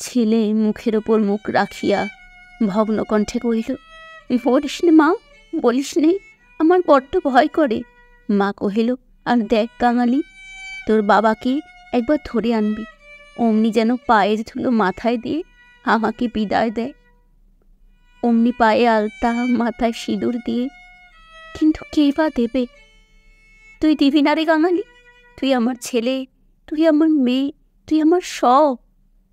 ছেলে মুখের ওপর মুখ রাখিয়া ভগ্ন কণ্ঠে কহিল, বলিস নে মা, বলিস নে, আমার বড্ড ভয় করে। মা কহিল, আর দেখ কাঙালি, তোর বাবাকে একবার ধরে আনবি, অমনি যেন পায়ের ধুলো মাথায় দিয়ে আমাকে বিদায় দেয়, অমনি পায়ে আলতা, মাথায় সিঁদুর দিয়ে। কিন্তু কে বা দেবে? তুই দিবি না রে কাঙালি? তুই আমার ছেলে, তুই আমার মেয়ে, তুই আমার সব।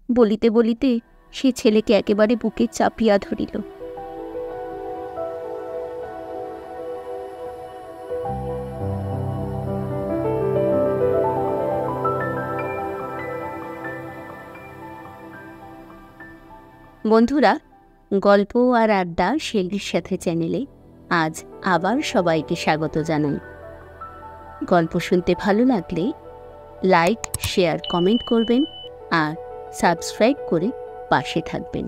বলিতে বলিতে সে ছেলেকে একেবারে বুকে চাপিয়া ধরিল। বন্ধুরা, গল্প আর আড্ডা শেলির সাথে চ্যানেলে আজ আবার সবাইকে স্বাগত জানাই। গল্প শুনতে ভালো লাগলে লাইক, শেয়ার, কমেন্ট করবেন আর সাবস্ক্রাইব করে পাশে থাকবেন।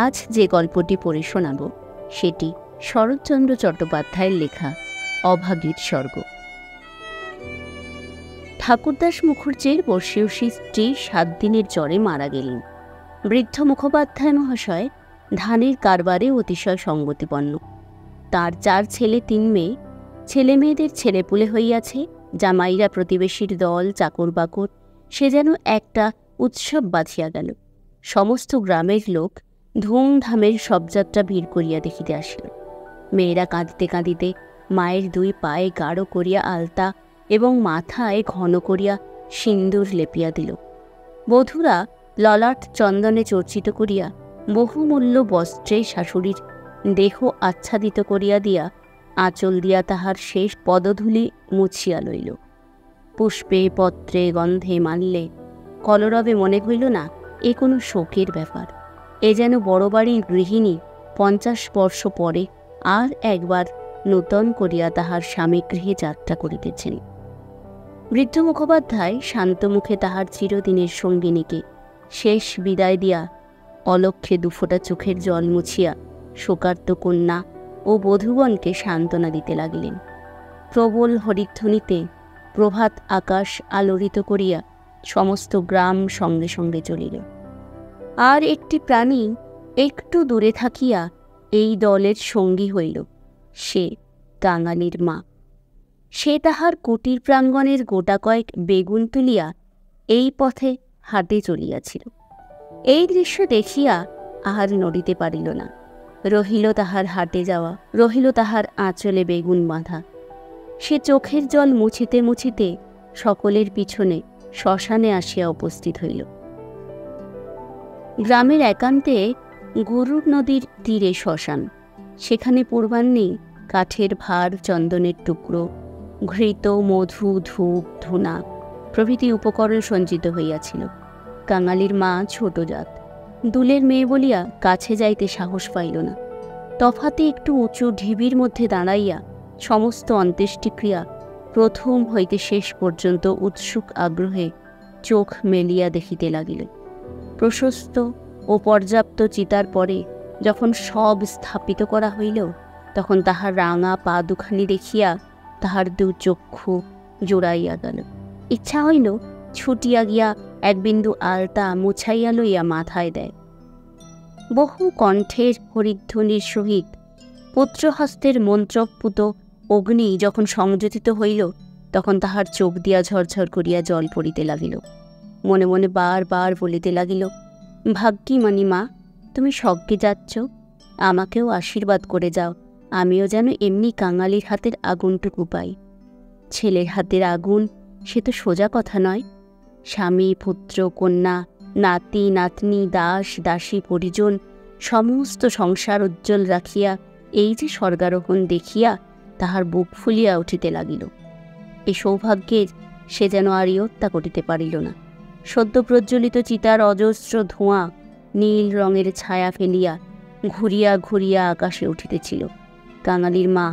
আজ যে গল্পটি পড়ে শোনাব সেটি শরৎচন্দ্র চট্টোপাধ্যায়ের লেখা অভাগীর স্বর্গ। ঠাকুরদাস মুখার্জির বর্ষীয়সী স্ত্রী 7 দিনের জ্বরে মারা গেলেন। বৃদ্ধ মুখোপাধ্যায় মহাশয় ধানের কারবারে অতিশয় সঙ্গতিপন্ন। তার 4 ছেলে 3 মেয়ে। ছেলে মেয়েদের ছেলেপুলে হইয়াছে, জামাইরা প্রতিবেশীর দল, চাকর বাকর, সে যেন একটা উৎসব বাঁধিয়া গেল। সমস্ত গ্রামের লোক ধুমধামের শবযাত্রা ভিড় করিয়া দেখিতে আসিল। মেয়েরা কাঁদিতে কাঁদিতে মায়ের 2 পায়ে গাঢ় করিয়া আলতা এবং মাথায় ঘন করিয়া সিন্দুর লেপিয়া দিল। বধূরা ললাট চন্দনে চর্চিত করিয়া বহুমূল্য বস্ত্রে শাশুড়ির দেহ আচ্ছাদিত করিয়া দিয়া আঁচল দিয়া তাহার শেষ পদধূলি মুছিয়া লইল। পুষ্পে, পত্রে, গন্ধে, মাল্যে, কলরবে মনে হইল না এ কোনো শোকের ব্যাপার। এ যেন বড় বাড়ির গৃহিণী 50 বর্ষ পরে আর একবার নূতন করিয়া তাহার স্বামী গৃহে যাত্রা করিতেছেন। বৃদ্ধ মুখোপাধ্যায় শান্ত মুখে তাহার চিরদিনের সঙ্গিনীকে শেষ বিদায় দিয়া অলক্ষ্যে 2 ফোঁটা চোখের জল মুছিয়া শোকার্ত কন্যা ও বধূগণকে সান্ত্বনা দিতে লাগিলেন। প্রবল হরিধ্বনিতে প্রভাত আকাশ আলোড়িত করিয়া সমস্ত গ্রাম সঙ্গে সঙ্গে চলিল। আর একটি প্রাণী একটু দূরে থাকিয়া এই দলের সঙ্গী হইল, সে কাঙালির মা। সে তাহার কুটির প্রাঙ্গণের গোটা কয়েক বেগুন তুলিয়া এই পথে হাটে চলিয়াছিল। এই দৃশ্য দেখিয়া আহার নড়িতে পারিল না। রহিল তাহার হাটে যাওয়া, রহিল তাহার আঁচলে বেগুন বাঁধা। সে চোখের জল মুছিতে মুছিতে সকলের পিছনে শ্মশানে আসিয়া উপস্থিত হইল। গ্রামের একান্তে গরুর নদীর তীরে শ্মশান। সেখানে পূর্বাহ্নে কাঠের ভার, চন্দনের টুকরো, ঘৃত, মধু, ধূপ, ধূনা প্রভৃতি উপকরণ সঞ্চিত হইয়াছিল। কাঙালির মা ছোট জাত, দুলের মেয়ে বলিয়া কাছে যাইতে সাহস পাইল না। তফাতে একটু উঁচু ঢিবির মধ্যে দাঁড়াইয়া সমস্ত অন্ত্যেষ্টিক্রিয়া প্রথম হইতে শেষ পর্যন্ত উৎসুক আগ্রহে চোখ মেলিয়া দেখিতে লাগিল। প্রশস্ত ও পর্যাপ্ত চিতার পরে যখন সব স্থাপিত করা হইল, তখন তাহার রাঙা পা 2খানি দেখিয়া তাহার 2 চক্ষু জোড়াইয়া গেল। ইচ্ছা হইল ছুটিয়া গিয়া 1 বিন্দু আলতা মুছাইয়া লইয়া মাথায় দেয়। বহু কণ্ঠের হরিধ্বনির সহিত পুত্রহস্তের মন্ত্রপুত অগ্নি যখন সংযোজিত হইল, তখন তাহার চোখ দিয়া ঝরঝর করিয়া জল পড়িতে লাগিল। মনে মনে বারবার বলিতে লাগিল, ভাগ্যিমানি মা, তুমি স্বর্গে যাচ্ছ, আমাকেও আশীর্বাদ করে যাও, আমিও যেন এমনি কাঙালির হাতের আগুনটুকু পাই। ছেলের হাতের আগুন সে তো সোজা কথা নয়। স্বামী, পুত্র, কন্যা, নাতি নাতনি, দাস দাসী, পরিজন সমস্ত সংসার উজ্জ্বল রাখিয়া এই যে স্বর্গারোহণ দেখিয়া তাহার বুক ফুলিয়া উঠিতে লাগিল। এই সৌভাগ্যের সে যেন আর ইয়ত্তা করিতে পারিল না। সদ্য প্রজ্বলিত চিতার অজস্র ধোঁয়া নীল রঙের ছায়া ফেলিয়া ঘুরিয়া ঘুরিয়া আকাশে উঠিতেছিল। কাঙালির মা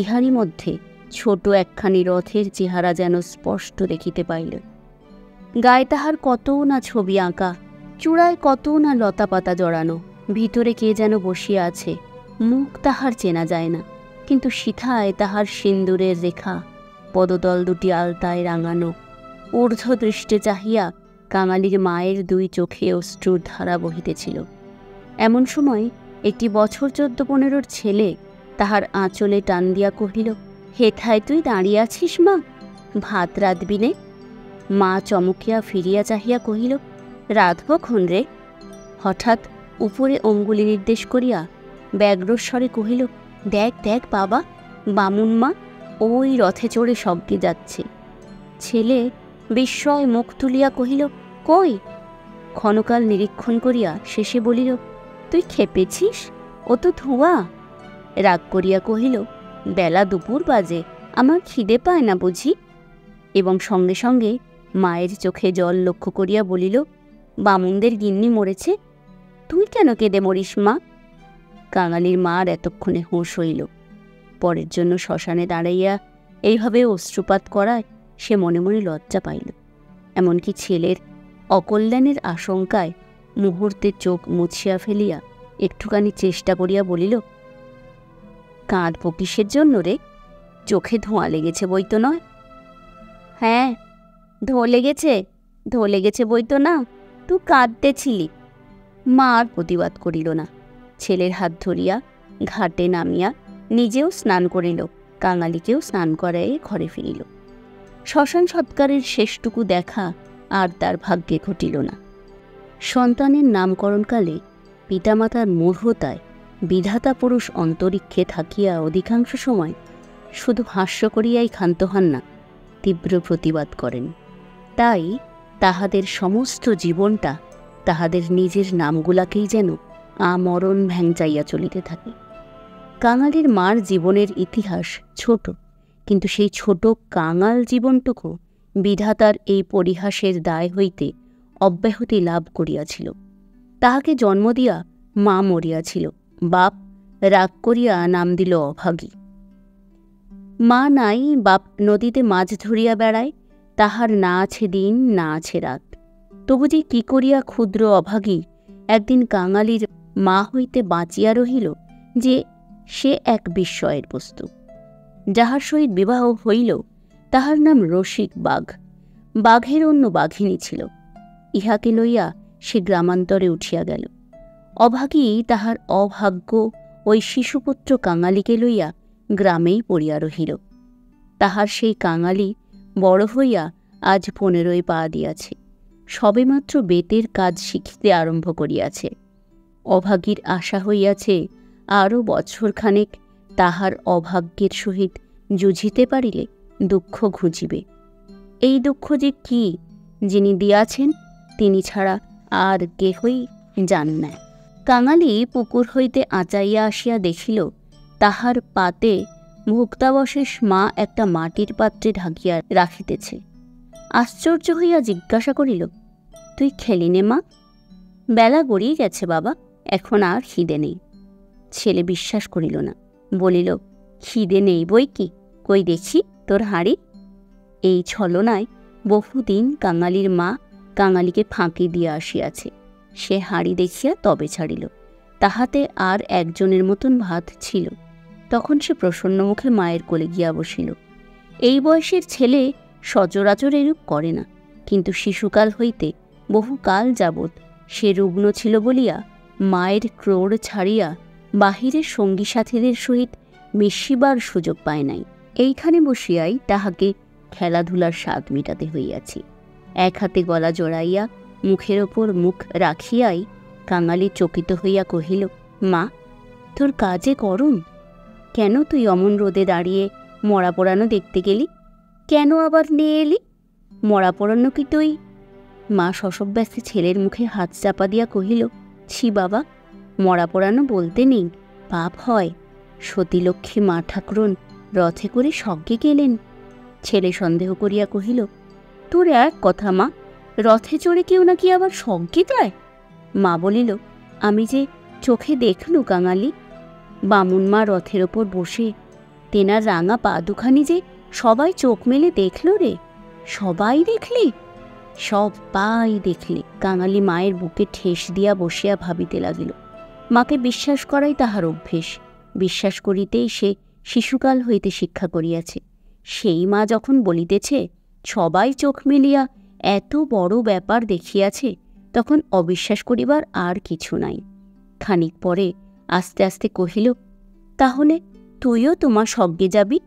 ইহারই মধ্যে ছোট একখানি রথের চেহারা যেন স্পষ্ট দেখিতে পাইল। গায়ে তাহার কত না ছবি আঁকা, চূড়ায় কত না লতা পাতা জড়ানো, ভিতরে কে যেন বসিয়া আছে, মুখ তাহার চেনা যায় না, কিন্তু শিখায় তাহার সিন্দুরের রেখা, পদতল 2টি আলতায় রাঙানো। ঊর্ধ্ব দৃষ্টে চাহিয়া কাঙালির মায়ের 2 চোখে অশ্রুর ধারা বহিতেছিল। এমন সময় একটি বছর 14-15 ছেলে তাহার আঁচলে টান দিয়া কহিল, হেথায় তুই দাঁড়িয়ে আছিস মা, ভাত রাঁধবি নে? মা চমকিয়া ফিরিয়া চাহিয়া কহিল, রাঁধবক্ষণ রে। হঠাৎ উপরে অঙ্গুলি নির্দেশ করিয়া ব্যগ্রস্বরে কহিল, দেখ দেখ বাবা, বামুন মা ওই রথে চড়ে স্বর্গে যাচ্ছে। ছেলে বিস্ময় মুখ তুলিয়া কহিল, কই? ক্ষণকাল নিরীক্ষণ করিয়া শেষে বলিল, তুই খেপেছিস, ও তো ধোঁয়া। রাগ করিয়া কহিল, বেলা দুপুর বাজে, আমার খিদে পায় না বুঝি? এবং সঙ্গে সঙ্গে মায়ের চোখে জল লক্ষ্য করিয়া বলিল, বামুনদের গিন্নি মরেছে, তুই কেন কেঁদে মরিস মা? কাঙালির মার এতক্ষণে হুঁশ হইল। পরের জন্য শ্মশানে দাঁড়াইয়া এইভাবে অশ্রুপাত করায় সে মনে মনে লজ্জা পাইল। এমনকি ছেলের অকল্যাণের আশঙ্কায় মুহূর্তে চোখ মুছিয়া ফেলিয়া একটুখানি চেষ্টা করিয়া বলিল, কাঁদব কিসের জন্য রে? চোখে ধোঁয়া লেগেছে বই তো নয়? হ্যাঁ, ধোঁ লেগেছে বই তো না, তুই কাঁদতেছিলি। মা আর প্রতিবাদ করিল না। ছেলের হাত ধরিয়া ঘাটে নামিয়া নিজেও স্নান করিল, কাঙালিকেও স্নান করাইয়ে ঘরে ফিরিল। শ্মশান সৎকারের শেষটুকু দেখা আর তার ভাগ্যে ঘটিল না। সন্তানের নামকরণকালে পিতামাতার মূঢ়তায় বিধাতা পুরুষ অন্তরিক্ষে থাকিয়া অধিকাংশ সময় শুধু হাস্য করিয়াই ক্ষান্ত হন না, তীব্র প্রতিবাদ করেন। তাই তাহাদের সমস্ত জীবনটা তাহাদের নিজের নামগুলাকেই যেন আমরণ ভ্যাংচাইয়া চলিতে থাকে। কাঙালির মার জীবনের ইতিহাস ছোট, কিন্তু সেই ছোট কাঙাল জীবনটুকু বিধাতার এই পরিহাসের দায় হইতে অব্যাহতি লাভ করিয়াছিল। তাহাকে জন্ম দিয়া মা মরিয়াছিল, বাপ রাগ করিয়া নাম দিল অভাগী। মা নাই, বাপ নদীতে মাছ ধরিয়া বেড়ায়, তাহার না আছে দিন না আছে রাত। তবু যে কি করিয়া ক্ষুদ্র অভাগী একদিন কাঙালির মা হইতে বাঁচিয়া রহিল, যে সে এক বিস্ময়ের বস্তু। যাহার সহিত বিবাহ হইল তাহার নাম রসিক বাঘ। বাঘের অন্য বাঘিনী ছিল। ইহাকে লইয়া সে গ্রামান্তরে উঠিয়া গেল। অভাগী তাহার অভাগ্য ওই শিশুপুত্র কাঙালিকে লইয়া গ্রামেই পড়িয়া রহিল। তাহার সেই কাঙালি বড় হইয়া আজ 15 পা দিয়াছে, সবেমাত্র বেতের কাজ শিখিতে আরম্ভ করিয়াছে। অভাগীর আশা হইয়াছে আরও বছরখানেক তাহার অভাগ্যের সহিত যুঝিতে পারিলে দুঃখ ঘুচিবে। এই দুঃখ যে কি যিনি দিয়াছেন তিনি ছাড়া আর কেহই জান না। কাঙালি পুকুর হইতে আঁচাইয়া আসিয়া দেখিল তাহার পাতে ভুক্তাবশেষ মা একটা মাটির পাত্রে ঢাকিয়া রাখিতেছে। আশ্চর্য হইয়া জিজ্ঞাসা করিল, তুই খেলি নে মা? বেলা গড়িয়ে গেছে বাবা, এখন আর খিদে নেই। ছেলে বিশ্বাস করিল না, বলিল, খিদে নেই বই কি, কই দেখি তোর হাঁড়ি। এই ছলনায় বহুদিন কাঙালির মা কাঙালিকে ফাঁকি দিয়া আসিয়াছে। সে হাঁড়ি দেখিয়া তবে ছাড়িল। তাহাতে আর একজনের মতন ভাত ছিল। তখন সে প্রসন্ন মুখে মায়ের কোলে গিয়া বসিল। এই বয়সের ছেলে সচরাচর এরূপ করে না, কিন্তু শিশুকাল হইতে বহুকাল যাবৎ সে রুগ্ন ছিল বলিয়া মায়ের ক্রোড় ছাড়িয়া বাহিরের সঙ্গী সাথীদের সহিত মিশিবার সুযোগ পায় নাই। এইখানে বসিয়াই তাহাকে খেলাধুলার স্বাদ মেটাতে হইয়াছে। এক হাতে গলা জড়াইয়া মুখের ওপর মুখ রাখিয়াই কাঙালি চকিত হইয়া কহিল, মা, তোর কাজে করুন? কেন তুই অমন রোদে দাঁড়িয়ে মরা পোড়ানো দেখতে গেলি? কেন আবার নিয়ে এলি? মরা পোড়ানো কি তুই? মা শশব্যস্তে ছেলের মুখে হাত চাপা দিয়া কহিল, ছি বাবা, মরা পোড়ানো বলতে নেই, পাপ হয়। সতীলক্ষ্মী মা ঠাকুরন রথে করে স্বর্গে গেলেন। ছেলে সন্দেহ করিয়া কহিল, তোর এক কথা মা, রথে চড়ে কেউ নাকি আবার স্বর্গে যায়? মা বলিল, আমি যে চোখে দেখলু কাঙালি, বামুন মা রথের ওপর বসে তেনার রাঙা পা দুখানি যে সবাই চোখ মেলে দেখল রে। সবাই দেখলি? সবাই দেখলে। কাঙালি মায়ের বুকে ঠেস দিয়া বসিয়া ভাবিতে লাগিল। মাকে বিশ্বাস করাই তাহার অভ্যেস। বিশ্বাস করিতেই সে শিশুকাল হইতে শিক্ষা করিয়াছে। সেই মা যখন বলিতেছে সবাই চোখ মেলিয়া এত বড় ব্যাপার দেখিয়াছে, তখন অবিশ্বাস করিবার আর কিছু নাই। খানিক পরে আস্তে আস্তে কহিল, তাহলে তুইও তোমার সজ্ঞে যাবি?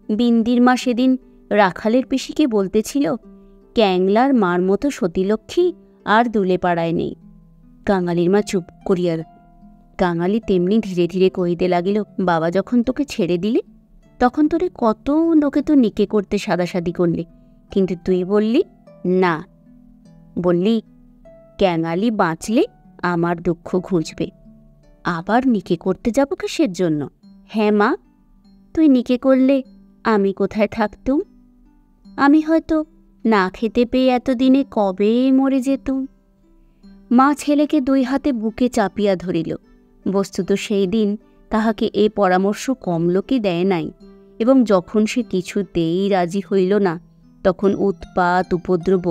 বিন্দির মা সেদিন রাখালের পিসিকে বলতেছিল, ক্যাংলার মার মতো সতীলক্ষ্মী আর দুলে পাড়ায় নেই। কাঙালির মা চুপ করিয়া। কাঙালি তেমনি ধীরে ধীরে কহিতে লাগিল, বাবা যখন তোকে ছেড়ে দিলে, তখন তোরে কত লোকে তো নিকে করতে সাদাসাদি করলে, কিন্তু তুই বললি না। বললি ক্যাঙালি বাঁচলে আমার দুঃখ ঘুচবে। আবার নিকে করতে যাব কিসের জন্য? হ্যাঁ মা, তুই নিকে করলে আমি কোথায় থাকতুম? আমি হয়তো না খেতে পেয়ে এতদিনে কবে মরে যেতুম। মা ছেলেকে দুই হাতে বুকে চাপিয়া ধরিল। বস্তুত সেই দিন তাহাকে এ পরামর্শ কম লোকে দেয় নাই, এবং যখন সে কিছুতেই রাজি হইল না, তখন উৎপাত উপদ্রব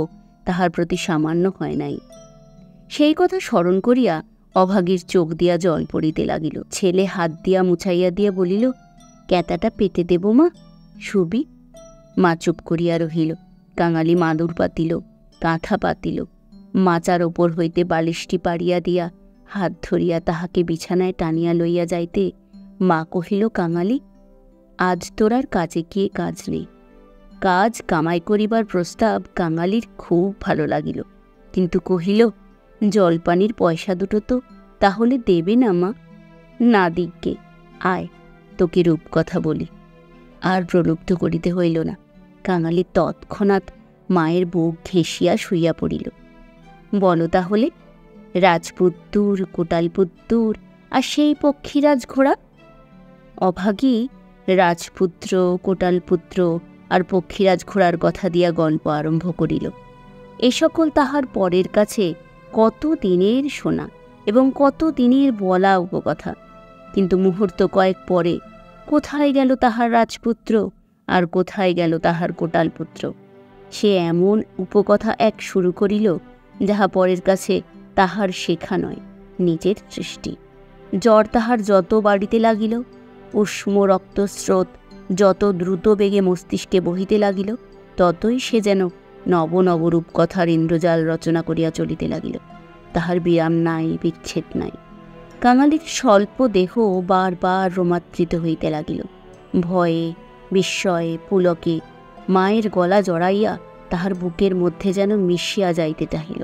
তাহার প্রতি সামান্য হয় নাই। সেই কথা স্মরণ করিয়া অভাগীর চোখ দিয়া জল পড়িতে লাগিল। ছেলে হাত দিয়া মুছাইয়া দিয়া বলিল, ক্যাতাটা পেতে দেব মা, শুবি? মা চুপ করিয়া রহিল। কাঙালি মাদুর পাতিল, কাঁথা পাতিল। মাচার ওপর হইতে বালিশটি পাড়িয়া দিয়া হাত ধরিয়া তাহাকে বিছানায় টানিয়া লইয়া যাইতে মা কহিল, কাঙালি, আজ তোর আর কাজে গিয়ে কাজ নেই। কাজ কামাই করিবার প্রস্তাব কাঙালির খুব ভালো লাগিল, কিন্তু কহিল, জলপানির পয়সা দুটো তো তাহলে দেবে না মা? না দিগ্গে, আয়, তোকে রূপকথা বলি। আর প্রলুব্ধ করিতে হইল না। কাঙালি তৎক্ষণাৎ মায়ের বুক ঘেঁষিয়া শুইয়া পড়িল। বলো তাহলে, রাজপুত্তুর, কোটালপুত্তুর আর সেই পক্ষীরাজ ঘোড়া? অভাগী রাজপুত্র, কোটালপুত্র আর পক্ষীরাজ ঘোড়ার কথা দিয়া গল্প আরম্ভ করিল। এ সকল তাহার পরের কাছে কত দিনের শোনা এবং কত দিনের বলা উপকথা। কিন্তু মুহূর্ত কয়েক পরে কোথায় গেল তাহার রাজপুত্র, আর কোথায় গেল তাহার কোটালপুত্র? সে এমন উপকথা এক শুরু করিল, যাহা পরের কাছে তাহার শেখা নয়, নিজের সৃষ্টি। জ্বর তাহার যত বাড়িতে লাগিল, উষ্ম রক্তস্রোত যত দ্রুত বেগে মস্তিষ্কে বহিতে লাগিল, ততই সে যেন নব নব রূপকথার ইন্দ্রজাল রচনা করিয়া চলিতে লাগিল। তাহার বিরাম নাই, বিচ্ছেদ নাই। কাঙালির স্বল্প দেহ বারবার রোমাত্রিত হইতে লাগিল। ভয়ে, বিস্ময়ে, পুলকে মায়ের গলা জড়াইয়া তাহার বুকের মধ্যে যেন মিশিয়া যাইতে চাহিল।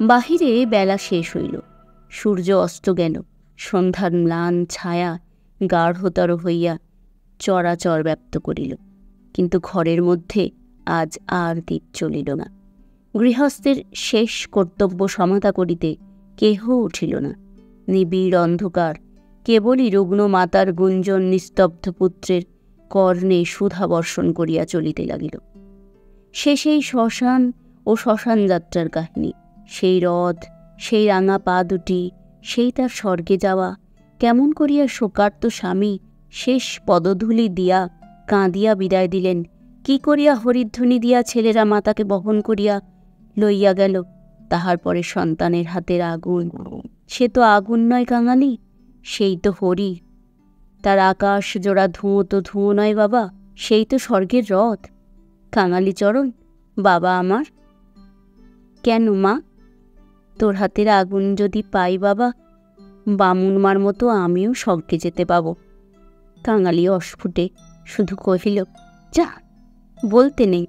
বাহিরে বেলা শেষ হইল, সূর্য অস্ত গেল। সন্ধ্যার ম্লান ছায়া গাঢ়তর হইয়া চরাচর ব্যাপ্ত করিল, কিন্তু ঘরের মধ্যে আজ আর দীপ জ্বলিল না। গৃহস্থের শেষ কর্তব্য সমাধা করিতে কেহ উঠিল না। নিবিড় অন্ধকার, কেবলই রুগ্ন মাতার গুঞ্জন নিস্তব্ধ পুত্রের কর্ণে সুধা বর্ষণ করিয়া চলিতে লাগিল। সেই শ্মশান ও শ্মশান যাত্রার কাহিনী, সেই রথ, সেই রাঙা পা দুটি, সেই তার স্বর্গে যাওয়া। কেমন করিয়া শোকার্ত স্বামী শেষ পদধূলি দিয়া কাঁদিয়া বিদায় দিলেন, কি করিয়া হরিধ্বনি দিয়া ছেলেরা মাতাকে বহন করিয়া লইয়া গেল। তাহার পরে সন্তানের হাতের আগুন, সে তো আগুন নয় কাঙালি, সেই তো হরি। তার আকাশ জোড়া ধুঁয়ো তো ধুঁয়ো নয় বাবা, সেই তো স্বর্গের রথ। কাঙালি চরণ, বাবা আমার। কেন মা, তোর হাতের আগুন যদি পাই বাবা, বামুন মার মতো আমিও স্বর্গে যেতে পাব। কাঙালি অস্ফুটে শুধু কহিল, যা, বলতে নেই।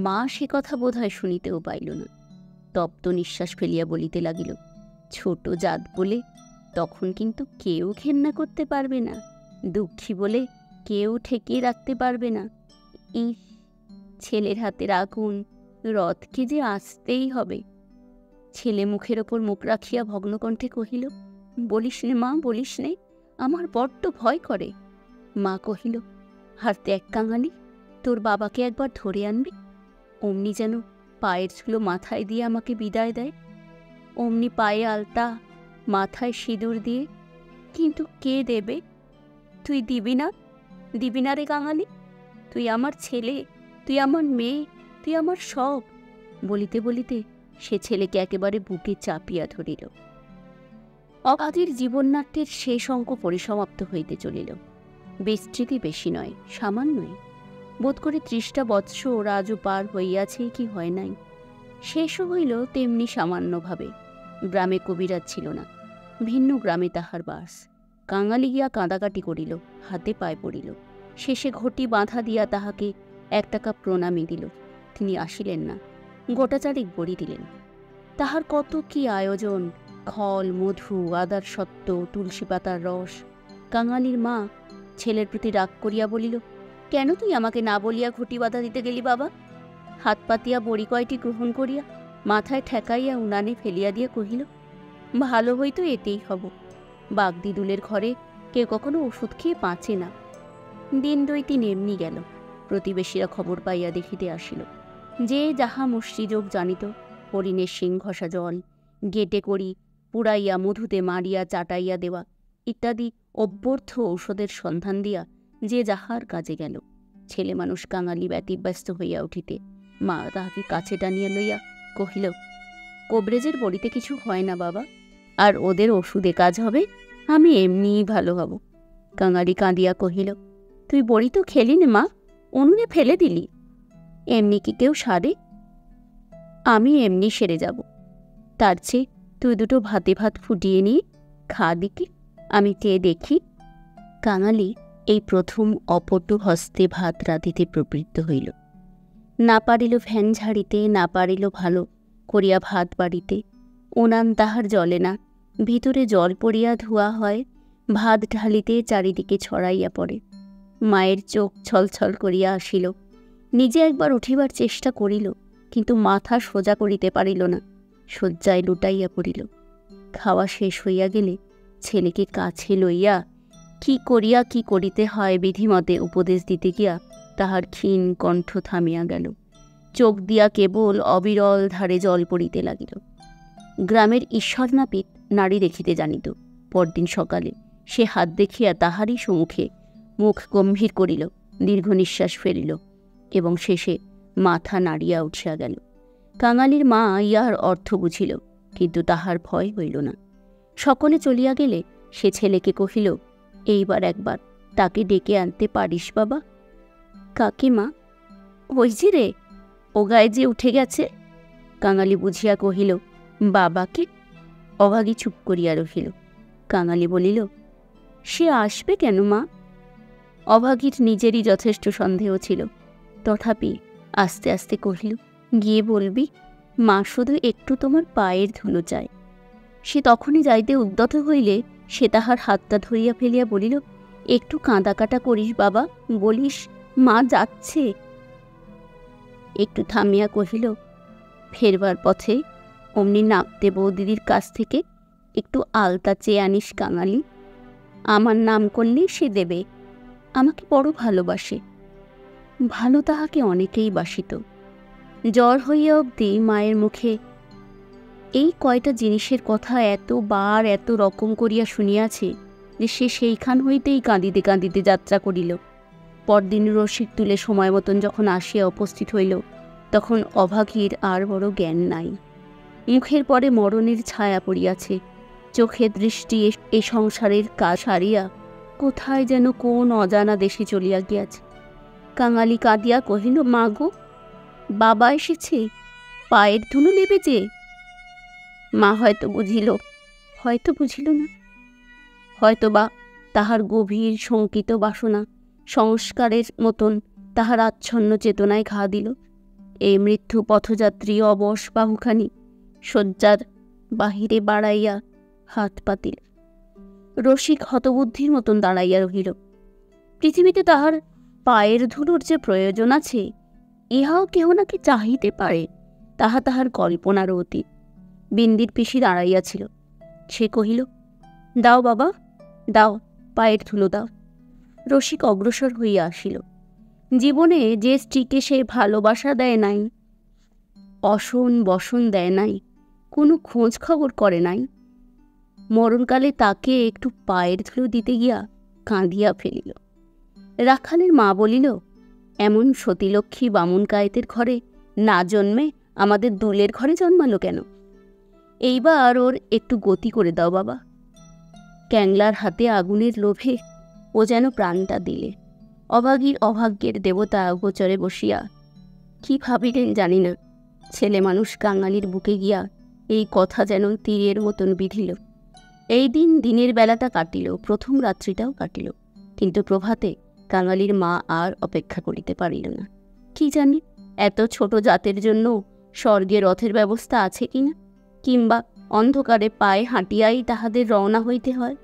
মা সে কথা বোধহয় শুনিতেও পাইল না। তপ্ত নিঃশ্বাস ফেলিয়া বলিতে লাগিল, ছোট জাত বলে তখন কিন্তু কেউ ঘেন্না করতে পারবে না, দুঃখী বলে কেউ ঠেকিয়ে রাখতে পারবে না। ইস, ছেলের হাতের আগুন, রথকে যে আসতেই হবে। ছেলে মুখের ওপর মুখ রাখিয়া ভগ্নকণ্ঠে কহিল, বলিস নে মা, বলিস নে, আমার বড্ড ভয় করে। মা কহিল, হারতে এক কাঙালি, তোর বাবাকে একবার ধরে আনবি, অমনি যেন পায়ের ধুলো মাথায় দিয়ে আমাকে বিদায় দেয়, অমনি পায়ে আলতা, মাথায় সিঁদুর দিয়ে। কিন্তু কে দেবে? তুই দিবি না? দিবি না রে কাঙালি? তুই আমার ছেলে, তুই আমার মেয়ে, তুই আমার সব। বলিতে বলিতে সে ছেলেকে একেবারে বুকে চাপিয়া ধরিল। অগাধীর জীবননাট্যের শেষ অঙ্ক পরিসমাপ্ত হইতে চলিল। বিস্তৃতি বেশি নয়, সামান্যই। বোধ করে 30টা বৎসর আজও পার হইয়াছে কি হয় নাই। শেষও হইল তেমনি সামান্যভাবে। গ্রামে কবিরাজ ছিল না, ভিন্ন গ্রামে তাহার বাস। কাঙালি গিয়া কাঁদাকাটি করিল, হাতে পায়ে পড়িল। শেষে ঘটি বাঁধা দিয়া তাহাকে 1 টাকা প্রণামী দিল। তিনি আসিলেন না, গোটাচারিক বড়ি দিলেন। তাহার কত কি আয়োজন, খল, মধু, আদার সত্ত্ব, তুলসী পাতার রস। কাঙালির মা ছেলের প্রতি রাগ করিয়া বলিল, কেন তুই আমাকে না বলিয়া ঘটি বাঁধা দিতে গেলি বাবা? হাত পাতিয়া বড়ি কয়টি গ্রহণ করিয়া মাথায় ঠেকাইয়া উনানে ফেলিয়া দিয়া কহিল, ভালো হইতো এতেই হব। বাগদিদুলের ঘরে কেউ কখনো ওষুধ খেয়ে বাঁচে না। দিন 2-3 এমনি গেল। প্রতিবেশীরা খবর পাইয়া দেখিতে আসিল। যে যাহা মুষ্টিযোগ জানিত, হরিণের শিং ঘষা জল, গেটে করি পুড়াইয়া মধুতে মারিয়া চাটাইয়া দেওয়া ইত্যাদি অভ্যর্থ ঔষধের সন্ধান দিয়া যে যাহার কাজে গেল। ছেলে মানুষ কাঙালি ব্যতিব্যস্ত হইয়া উঠিতে মা তাহাকে কাছে টানিয়া লইয়া কহিল, কবরেজের বড়িতে কিছু হয় না বাবা, আর ওদের ওষুধে কাজ হবে, আমি এমনিই ভালো হব। কাঙালি কাঁদিয়া কহিল, তুই বড়ি তো খেলি নে মা, উনুনে ফেলে দিলি। এমনি কি কেউ সারে? আমি এমনি সেরে যাব। তার চেয়ে তুই 2টো ভাতে ভাত ফুটিয়ে নিয়ে খা দিকে, আমি চেয়ে দেখি। কাঙালি এই প্রথম অপটু হস্তে ভাত রাঁধিতে প্রবৃত্ত হইল। না পারিল ফ্যান ঝাড়িতে, না পারিল ভালো করিয়া ভাত বাড়িতে। উনান তাহার জ্বলে না, ভিতরে জল পড়িয়া ধোয়া হয়। ভাত ঢালিতে চারিদিকে ছড়াইয়া পড়ে। মায়ের চোখ ছলছল করিয়া আসিল। নিজে একবার উঠিবার চেষ্টা করিল, কিন্তু মাথা সোজা করিতে পারিল না, শয্যায় লুটাইয়া পড়িল। খাওয়া শেষ হইয়া গেলে ছেলেকে কাছে লইয়া কি করিয়া কি করিতে হয় বিধিমতে উপদেশ দিতে গিয়া তাহার ক্ষীণ কণ্ঠ থামিয়া গেল। চোখ দিয়া কেবল অবিরল ধারে জল পড়িতে লাগিল। গ্রামের ঈশ্বরনাপিত নারী দেখিতে জানিত। পরদিন সকালে সে হাত দেখিয়া তাহারই সম্মুখে মুখ গম্ভীর করিল, দীর্ঘ নিঃশ্বাস ফেলিল এবং শেষে মাথা নাড়িয়া উঠিয়া গেল। কাঙালির মা ইহার অর্থ বুঝিল, কিন্তু তাহার ভয় হইল না। সকলে চলিয়া গেলে সে ছেলেকে কহিল, এইবার একবার তাকে ডেকে আনতে পারিস বাবা? কাকিমা, ওই যে রে, ও গায়ে যে উঠে গেছে। কাঙালি বুঝিয়া কহিল, বাবাকে? অভাগী চুপ করিয়া রহিল। কাঙালি বলিল, সে আসবে কেন মা? অভাগীর নিজেরই যথেষ্ট সন্দেহ ছিল, তথাপি আস্তে আস্তে কহিল, গিয়ে বলবি মা শুধু একটু তোমার পায়ের ধুলো চায়। সে তখনই যাইতে উদ্যত হইলে সে তাহার হাতটা ধরিয়া ফেলিয়া বলিল, একটু কাঁদাকাটা করিস বাবা, বলিস মা যাচ্ছে। একটু থামিয়া কহিল, ফেরবার পথে অমনি নাপতে বৌদিদির কাছ থেকে একটু আলতা চেয়ে আনিস কাঙালি। আমার নাম করলে সে দেবে। আমাকে বড় ভালোবাসে। ভালো তাহাকে অনেকেই বাসিত। জ্বর হইয়া অবধি মায়ের মুখে এই কয়টা জিনিসের কথা এতবার এত রকম করিয়া শুনিয়াছে যে সে সেইখান হইতেই কাঁদিতে কাঁদিতে যাত্রা করিল। পরদিন রসিক তুলে সময় মতন যখন আসিয়া উপস্থিত হইল, তখন অভাগীর আর বড় জ্ঞান নাই। মুখের পরে মরণের ছায়া পড়িয়াছে। চোখের দৃষ্টি এ সংসারের কাজ সারিয়া কোথায় যেন কোন অজানা দেশে চলিয়া গিয়াছে। কাঙালি কাঁদিয়া কহিল, মা গো, বাবা এসেছে, পায়ের ধুলো নেবে যে। মা হয়তো বুঝিল, হয়তো বুঝিল না। হয়তো বা তাহার গভীর শঙ্কিত বাসনা সংস্কারের মতন তাহার আচ্ছন্ন চেতনায় ঘা দিল। এই মৃত্যু পথযাত্রী অবশ বাহুখানি শয্যার বাহিরে বাড়াইয়া হাত পাতিল। রসিক হতবুদ্ধির মতন দাঁড়াইয়া রহিল। পৃথিবীতে তাহার পায়ের ধুলোর যে প্রয়োজন আছে, ইহাও কেহ নাকি চাহিতে পারে, তাহা তাহার কল্পনারও অতীত। বিন্দির পিসি দাঁড়াইয়াছিল। সে কহিল, দাও বাবা, দাও, পায়ের ধুলো দাও। রসিক অগ্রসর হইয়া আসিল। জীবনে যে স্ত্রীকে সে ভালোবাসা দেয় নাই, অসন বসন দেয় নাই, কোনো খোঁজ খবর করে নাই, মরণকালে তাকে একটু পায়ের ধুলো দিতে গিয়া কাঁদিয়া ফেলিল। রাখালের মা বলিল, এমন সতীলক্ষ্মী বামুন কায়েতের ঘরে না জন্মে আমাদের দুলের ঘরে জন্মালো কেন? এইবার ওর একটু গতি করে দাও বাবা। ক্যাংলার হাতে আগুনের লোভে ও যেন প্রাণটা দিলে। অভাগীর অভাগ্যের দেবতা গোচরে বসিয়া কি ভাবিলেন জানি না, ছেলে মানুষ কাঙালির বুকে গিয়া এই কথা যেন তীরের মতন বিধিল। এই দিন দিনের বেলাটা কাটিল, প্রথম রাত্রিটাও কাটিল, কিন্তু প্রভাতে কাঙালির মা আর অপেক্ষা করিতে পারিল না। কি জানি এত ছোট জাতের জন্য স্বর্গে রথের ব্যবস্থা আছে কিনা, কিংবা অন্ধকারে পায়ে হাঁটিয়াই তাহাদের রওনা হইতে হয়।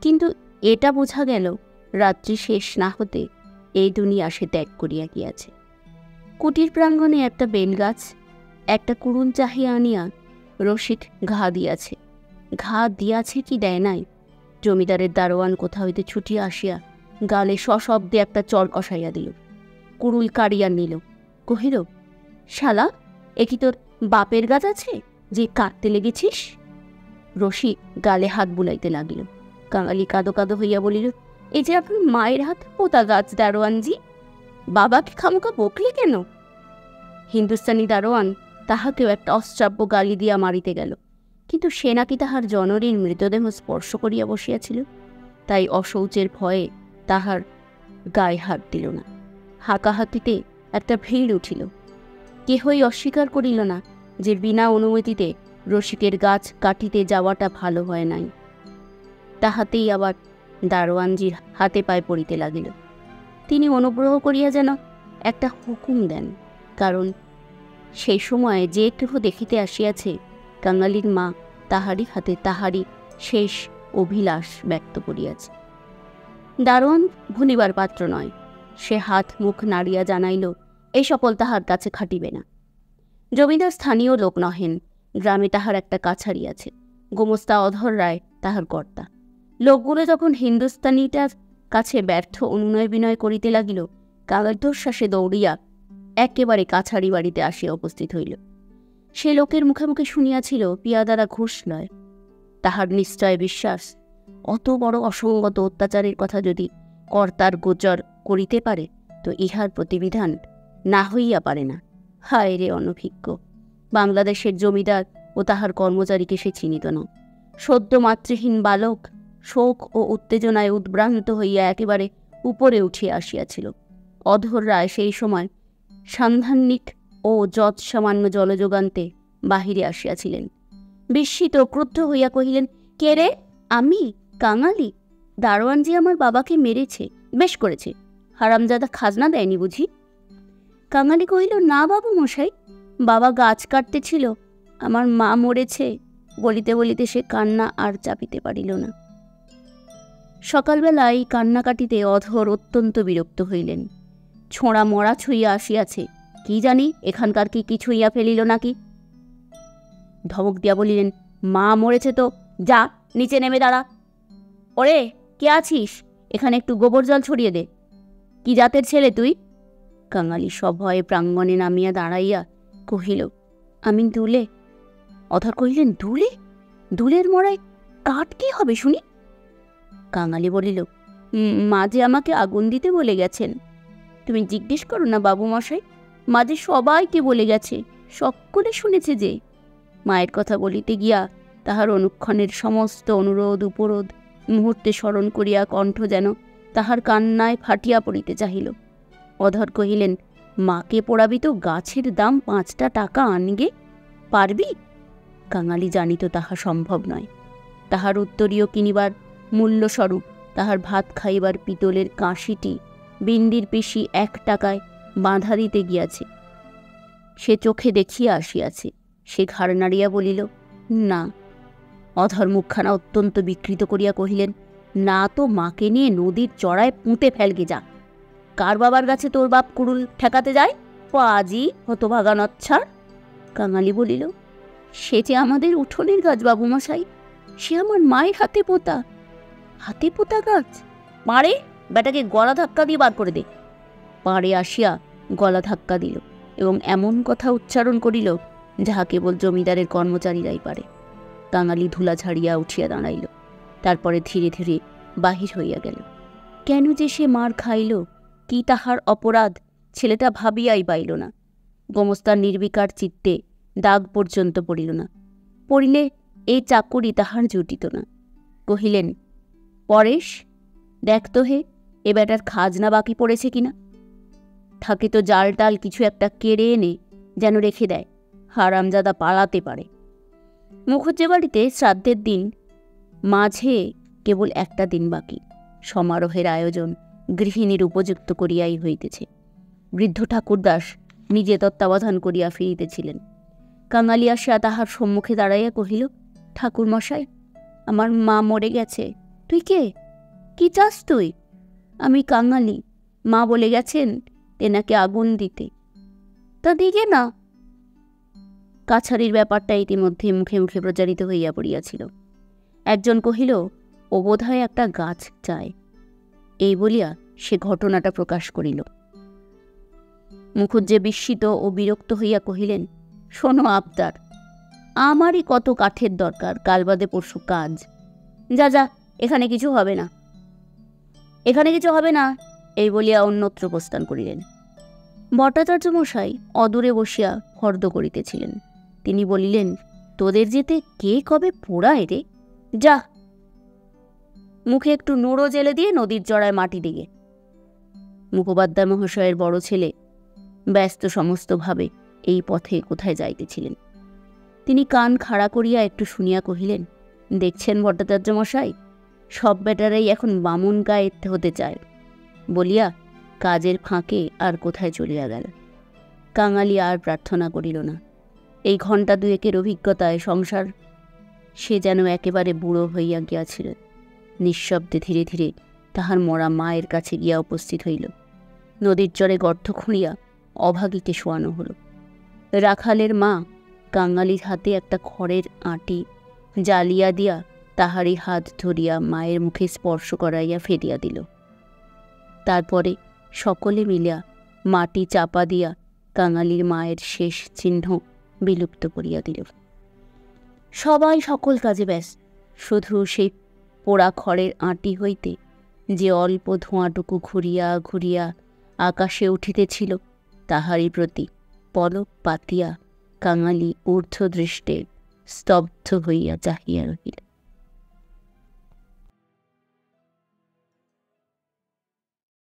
কিন্তু এটা বোঝা গেল রাত্রি শেষ না হতে এই দুনিয়া সে ত্যাগ করিয়া গিয়াছে। কুটির প্রাঙ্গণে একটা বেলগাছ, একটা কুড়ুল চাহিয়া আনিয়া রসিক ঘা দিয়াছে। ঘা দিয়াছে কি দেয় নাই, জমিদারের দারোয়ান কোথা হইতে ছুটিয়া আসিয়া গালে সশব্দে একটা চর কষাইয়া দিল। কুড়ুল কাড়িয়া নিল, কহিল, শালা, এ কি তোর বাপের গাছ আছে যে কাটতে লেগেছিস? রসিক গালে হাত বুলাইতে লাগিল। কাঙালি কাঁদো কাঁদো হইয়া বলিল, এই যে আপনার মায়ের হাত পোতা গাছ দারোয়ানজি, বাবাকে খামোকা বকলে কেন? হিন্দুস্তানি দারোয়ান তাহাকেও একটা অশ্রাব্য গালি দিয়া মারিতে গেল, কিন্তু সে নাকি তাহার জননীর মৃতদেহ স্পর্শ করিয়া বসিয়াছিল, তাই অশৌচের ভয়ে তাহার গায়ে হাত দিল না। হাকাহাকিতে একটা ভিড় উঠিল। কেহই অস্বীকার করিল না যে বিনা অনুমতিতে রসিকের গাছ কাটিতে যাওয়াটা ভালো হয় নাই। তাহাতেই আবার দারোয়ানজির হাতে পায়ে পড়িতে লাগিল। তিনি অনুগ্রহ করিয়া যেন একটা হুকুম দেন, কারণ সেই সময়ে যে কেহ দেখিতে আসিয়াছে কাঙালির মা তাহারই হাতে তাহারই শেষ অভিলাষ ব্যক্ত করিয়াছে। দারোয়ান ভুলিবার পাত্র নয়, সে হাত মুখ নাড়িয়া জানাইল এই সকল তাহার কাছে খাটিবে না। জমিদার স্থানীয় লোক নহেন, গ্রামে তাহার একটা কাছারি আছে, গোমস্তা অধর রায় তাহার কর্তা। লোকগুলো যখন হিন্দুস্তানিটার কাছে ব্যর্থ অনুনয় বিনয় করিতে লাগিল, কাগজশ্বাসে দৌড়িয়া একেবারে কাছারি বাড়িতে আসিয়া উপস্থিত হইল। সে লোকের মুখে মুখে শুনিয়াছিল পিয়াদারা ঘুষ লয়। তাহার নিশ্চয় বিশ্বাস, অত বড় অসঙ্গত অত্যাচারের কথা যদি কর্তার গোচর করিতে পারে তো ইহার প্রতিবিধান না হইয়া পারে না। হায় রে অনভিজ্ঞ! বাংলাদেশের জমিদার ও তাহার কর্মচারীকে সে চিনিত না। সদ্য মাতৃহীন বালক শোক ও উত্তেজনায় উদ্ভ্রান্ত হইয়া একেবারে উপরে উঠিয়া আসিয়াছিল। অধর রায় সেই সময় সান্ধানিক ও যৎ সামান্য জলযোগান্তে বাহিরে আসিয়াছিলেন। বিস্মিত ক্রুদ্ধ হইয়া কহিলেন, কে রে? আমি কাঙালি। দারোয়ানজি আমার বাবাকে মেরেছে, বেশ করেছে। হারামজাদা খাজনা দেয়নি বুঝি? কাঙালি কহিল, না বাবু মশাই, বাবা গাছ কাটতেছিল, আমার মা মরেছে। বলিতে বলিতে সে কান্না আর চাপিতে পারিল না। সকালবেলায় কান্না কাটিতে অধর অত্যন্ত বিরক্ত হইলেন। ছোঁড়া মরা ছুঁইয়া আসিয়াছে, কি জানি এখানকার কি কিছু ইয়া ফেলিল নাকি। ধমক দিয়া বলিলেন, মা মরেছে তো যা নিচে নেমে দাঁড়া। ওরে, কে আছিস? এখানে একটু গোবর জল ছড়িয়ে দে। কি জাতের ছেলে তুই? কাঙালি সভয়ে প্রাঙ্গণে নামিয়া দাঁড়াইয়া কহিল, আমি দুলে। অধর কহিলেন, দুলে? দুলের মরায় কাঠ কি হবে শুনি? কাঙালি বলিল, মা যে আমাকে আগুন দিতে বলে গেছেন। তুমি জিজ্ঞেস করো না বাবু মশাই, মা যে সবাইকে বলে গেছে, সকলে শুনেছে যে। মায়ের কথা বলিতে গিয়া তাহার অনুক্ষণের সমস্ত অনুরোধ উপরোধ মুহূর্তে স্মরণ করিয়া কণ্ঠ যেন তাহার কান্নায় ফাটিয়া পড়িতে চাহিল। অধর কহিলেন, মাকে পোড়াবি তো গাছের দাম 5 টাকা আনগে, পারবি? কাঙালি জানিত তাহা সম্ভব নয়। তাহার উত্তরীয় কিনিবার মূল্যস্বরূপ তাহার ভাত খাইবার পিতলের কাঁসিটি বিন্দির পিসি 1 টাকায় বাঁধা দিতে গিয়াছে, সে চোখে দেখিয়া আসিয়াছে। সে ঘাড় নাড়িয়া বলিল, না। অধর মুখখানা অত্যন্ত বিকৃত করিয়া কহিলেন, না তো মাকে নিয়ে নদীর চড়ায় পুঁতে ফেলগে যা। কার বাবার কাছে তোর বাপ কুড়ুল ঠেকাতে যায়? পাজি হতভাগা নচ্ছাড়। কাঙালি বলিল, সে যে আমাদের উঠোনের গাছ বাবু মশাই, সে আমার মায়ের হাতে পোতা। হাতে পোতা গাছ? পাড়ে বেটাকে গলা ধাক্কা দিয়ে বার করে দে। পাড়ে আসিয়া গলা ধাক্কা দিল এবং এমন কথা উচ্চারণ করিল যাহা কেবল জমিদারের কর্মচারীরাই পারে। কাঙালি ধুলা ঝাড়িয়া উঠিয়া দাঁড়াইল, তারপরে ধীরে ধীরে বাহির হইয়া গেল। কেন যে সে মার খাইল, কি তাহার অপরাধ, ছেলেটা ভাবিয়াই পাইল না। গোমস্তার নির্বিকার চিত্তে দাগ পর্যন্ত পড়িল না। পড়িলে এই চাকুরি তাহার জুটিত না। কহিলেন, পরেশ, দেখ তো হে, এ বেটার খাজনা বাকি পড়েছে কিনা। থাকে তো জাল টাল কিছু একটা কেড়ে এনে যেন রেখে দেয়, হারামজাদা পালাতে পারে। মুখুজ্জে বাড়িতে শ্রাদ্ধের দিন মাঝে কেবল একটা দিন বাকি। সমারোহের আয়োজন গৃহিণীর উপযুক্ত করিয়াই হইতেছে। বৃদ্ধ ঠাকুরদাস নিজে তত্ত্বাবধান করিয়া ফিরিতেছিলেন। কাঙালি আসিয়া তাহার সম্মুখে দাঁড়াইয়া কহিল, ঠাকুরমশাই, আমার মা মরে গেছে। তুই কে? কি চাস তুই? আমি কাঙালি, মা বলে গেছেন তেনাকে আগুন দিতে। তা দিগে না। কাছারির ব্যাপারটা ইতিমধ্যে মুখে মুখে প্রচারিত হইয়া পড়িয়াছিল। একজন কহিল, ও বোধহয় একটা গাছ চায়। এই বলিয়া সে ঘটনাটা প্রকাশ করিল। মুখুজ্জে বিস্মিত ও বিরক্ত হইয়া কহিলেন, শোনো আবদার, আমারই কত কাঠের দরকার, কাল বাদে পরশু কাজ। যা যা, এখানে কিছু হবে না, এখানে কিছু হবে না, এই বলিয়া অন্যত্র প্রস্থান করিলেন। ভট্টাচার্য মশাই অদূরে বসিয়া ফর্দ করিতেছিলেন। তিনি বলিলেন, তোদের যেতে কে কবে পোড়ায় রে? যা, মুখে একটু নোড়ো জেলে দিয়ে নদীর জড়ায় মাটি দিগে। মুখোপাধ্যায় মহাশয়ের বড় ছেলে ব্যস্ত সমস্তভাবে এই পথে কোথায় যাইতেছিলেন। তিনি কান খাড়া করিয়া একটু শুনিয়া কহিলেন, দেখছেন ভট্টাচার্য মশাই, সব বেটারাই এখন বামুন গায়ে হতে চায়, বলিয়া কাজের ফাঁকে আর কোথায় চলিয়া গেল। কাঙালি আর প্রার্থনা করিল না। এই ঘণ্টা দুয়েকের অভিজ্ঞতায় সংসার সে যেন একেবারে বুড়ো হইয়া গিয়াছিল। নিঃশব্দে ধীরে ধীরে তাহার মরা মায়ের কাছে গিয়া উপস্থিত হইল। নদীর চরে গর্ত খুঁড়িয়া অভাগীকে শোয়ানো হল। রাখালের মা কাঙালির হাতে একটা খড়ের আঁটি জ্বালিয়া দিয়া তাহারই হাত ধরিয়া মায়ের মুখে স্পর্শ করাইয়া ফেলিয়া দিল। তারপরে সকলে মিলিয়া মাটি চাপা দিয়া কাঙালির মায়ের শেষ চিহ্ন বিলুপ্ত করিয়া দিল। সবাই সকল কাজে ব্যস্ত। শুধু সেই পোড়া খড়ের আঁটি হইতে যে অল্প ধোঁয়াটুকু ঘুরিয়া ঘুরিয়া আকাশে উঠিতেছিল, তাহারই প্রতি পলক পাতিয়া কাঙালি ঊর্ধ্বদৃষ্টে স্তব্ধ হইয়া চাহিয়া রহিল।